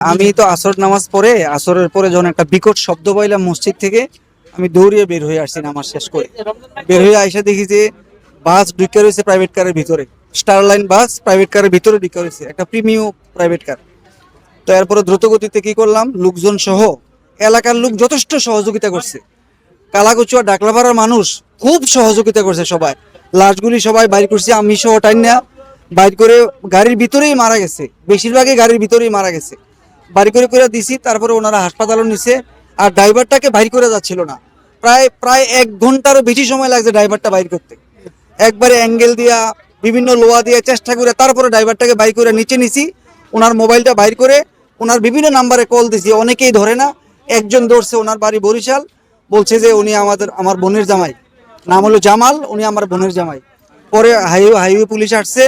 আমি তো আসর নামাজ পড়ে আসরের পরে যখন একটা বিকট শব্দ পাইলাম মসজিদ থেকে, আমি দৌড়িয়ে বের হয়ে আসছি নামাজ শেষ করে। বের হয়ে আইসা দেখি যে বাস ঢুকে রয়েছে প্রাইভেট কারের ভিতরে, স্টারলাইন বাস প্রাইভেট কারের ভিতরে ঢুকে রয়েছে, একটা প্রিমিয়াম প্রাইভেট কার। তো এরপরে দ্রুত গতিতে কি করলাম, লোকজন সহ এলাকার লোক যথেষ্ট সহযোগিতা করছে। কালাকুচুয়া ডাকলাপাড়ার মানুষ খুব সহযোগিতা করছে, সবাই লাশগুলি সবাই বাইর করছে, আমি সহ টাইনা বাইর করে গাড়ির ভিতরেই মারা গেছে, বেশিরভাগই গাড়ির ভিতরেই মারা গেছে। বাড়ি করে করে দিছি, তারপরে ওনারা হাসপাতালও নিছে। আর ড্রাইভারটাকে বাইর করে যাচ্ছিল না, প্রায় প্রায় 1 ঘন্টারও বেশি সময় লাগছে ড্রাইভারটা বাইর করতে। একবারে অ্যাঙ্গেল দিয়া বিভিন্ন লোয়া দিয়ে চেষ্টা করে তারপরে ড্রাইভারটাকে বাইর করে নিচে নিছি। ওনার মোবাইলটা বাইর করে ওনার বিভিন্ন নাম্বারে কল দিছি, অনেকেই ধরে না। একজন ধরছে, ওনার বাড়ি বরিশাল, বলছে যে উনি আমার বোনের জামাই, নাম হলো জামাল, উনি আমার বোনের জামাই। পরে হাইওয়ে পুলিশ আসছে,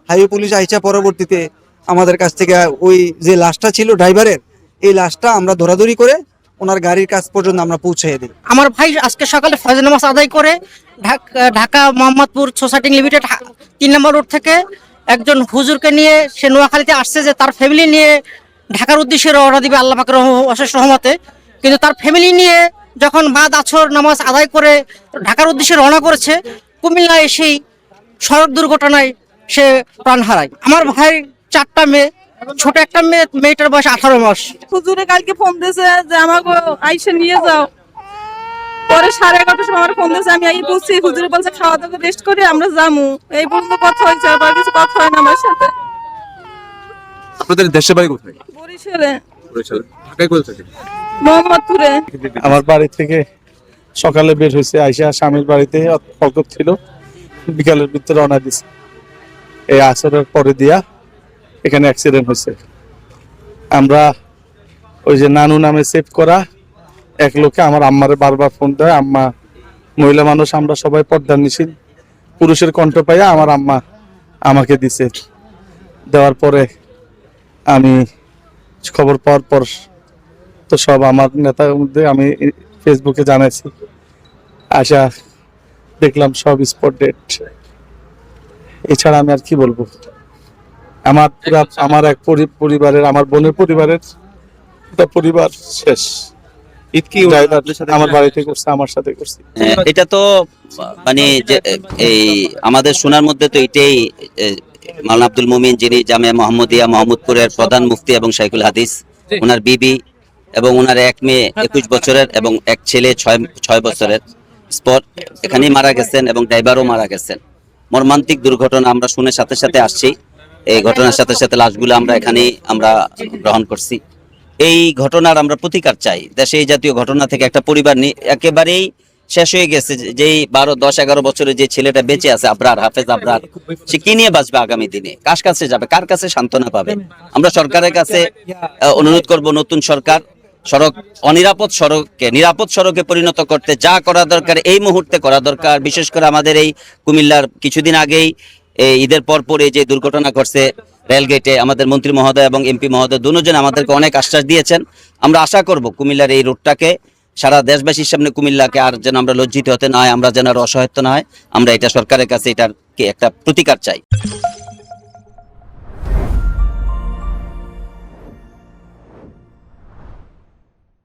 হাইওয়ে পুলিশ আইসা পরবর্তীতে আমাদের কাছ থেকে ওই যে লাশটা ছিল ড্রাইভারের, এই লাশটা আমরা ধরাধরি করে ওনার গাড়ির কাছ পর্যন্ত আমরা পৌঁছে দিই। আমার ভাই আজকে সকালে ফজর নামাজ আদায় করে ঢাকা মোহাম্মদপুর সোসাইটি লিমিটেড 3 নম্বর রোড থেকে একজন হুজুরকে নিয়ে সে নোয়াখালীতে আসছে যে তার ফ্যামিলি নিয়ে ঢাকার উদ্দেশ্যে রওনা দিবে আল্লাহ পাকের অশেষ রহমতে। কিন্তু তার ফ্যামিলি নিয়ে যখন বাদ আসর নামাজ আদায় করে ঢাকার উদ্দেশ্যে রওনা করেছে, কুমিল্লা এসেই সড়ক দুর্ঘটনায় সে প্রাণ হারায়। আমার ভাই 4টা মেয়ে, ছোট একটা মেয়েটার বয়স 18 মাস। হুজুরে কালকে ফোন দিয়েছে যে আমাকে আইসা নিয়ে যাও। পরে 11:30টার সময় আমার ফোন দিয়েছে, আমি এই বলছি, হুজুরে বলছে খাওয়া দাওয়া রেস্ট করে আমরা যামু। এই পর্যন্ত কথা হয়েছে, আর কিছু কথা হয় না আমার সাথে। আপনাদের দেশের বাড়ি কোথায়? বরিশালে। বরিশাল। ঢাকায় কোথায় থাকেন? মোহাম্মদপুরে। আমার বাড়ি থেকে সকালে বের হয়েছে, আইসা স্বামীর বাড়িতে ফকর ছিল, বিকালের ভিতরে রওনা দিছে। এই আসরের পরে দিয়া এখানে অ্যাক্সিডেন্ট হয়েছে। আমরা ওই যে নানু নামে সেভ করা এক লোকে আমার আম্মারে বারবার ফোন দেয়। আম্মা মহিলা মানুষ, আমরা সবাই পর্দার নিশীল, পুরুষের কণ্ঠ পাইয়া আমার আম্মা আমাকে দিছে। দেওয়ার পরে আমি খবর পাওয়ার পর তো সব আমার নেতার মধ্যে আমি ফেসবুকে জানাইছি, আশা দেখলাম সব স্পট ডেট। এছাড়া আমি আর কি বলবো। আমার পুরা আমার এক পরিবারের, আমার বোনের পরিবারের পরিবার শেষ। ঈদ কি আমার বাড়িতে করছে, আমার সাথে করছে। এটা তো মানে যে এই আমাদের শোনার মধ্যে তো এটাই, মাওলানা আব্দুল মুমিন যিনি জামিয়া মোহাম্মদিয়া মোহাম্মদপুরের প্রধান মুফতি এবং শাইখুল হাদিস, ওনার বিবি এবং ওনার এক মেয়ে 21 বছরের এবং এক ছেলে 6 বছরের স্পট এখানেই মারা গেছেন এবং ড্রাইভারও মারা গেছেন। মর্মান্তিক দুর্ঘটনা আমরা শুনে সাথে সাথে আসছি। এই ঘটনার সাথে সাথে লাশগুলো আমরা এখানেই আমরা গ্রহণ করছি। এই ঘটনার আমরা প্রতিকার চাই। দেশে এই জাতীয় ঘটনা থেকে একটা পরিবার একেবারেই শেষ হয়ে গেছে। যেই 12, 10, 11 বছরের যে ছেলেটা বেঁচে আছে, আবরার, হাফেজ আবরার, সে কি নিয়ে বাঁচবে আগামী দিনে? কার কাছে যাবে, কার কাছে সান্ত্বনা পাবে? আমরা সরকারের কাছে অনুরোধ করব, নতুন সরকার অনিরাপদ সড়ককে নিরাপদ সড়কে পরিণত করতে যা করা দরকার এই মুহূর্তে করা দরকার। বিশেষ করে আমাদের এই কুমিল্লার কিছুদিন আগেই ঈদের পর এই যে দুর্ঘটনা ঘটছে রেলগেটে, আমাদের মন্ত্রী মহোদয় এবং এমপি মহোদয় দুজন আমাদেরকে অনেক আশ্বাস দিয়েছেন। আমরা আশা করব কুমিল্লার এই রোডটাকে সারা দেশবাসীর সামনে কুমিল্লাকে আর যেন আমরা লজ্জিত হতে না হয়, আমরা যেন আর অসহায়ত্ব না হয়। আমরা এটা সরকারের কাছে এটার একটা প্রতিকার চাই।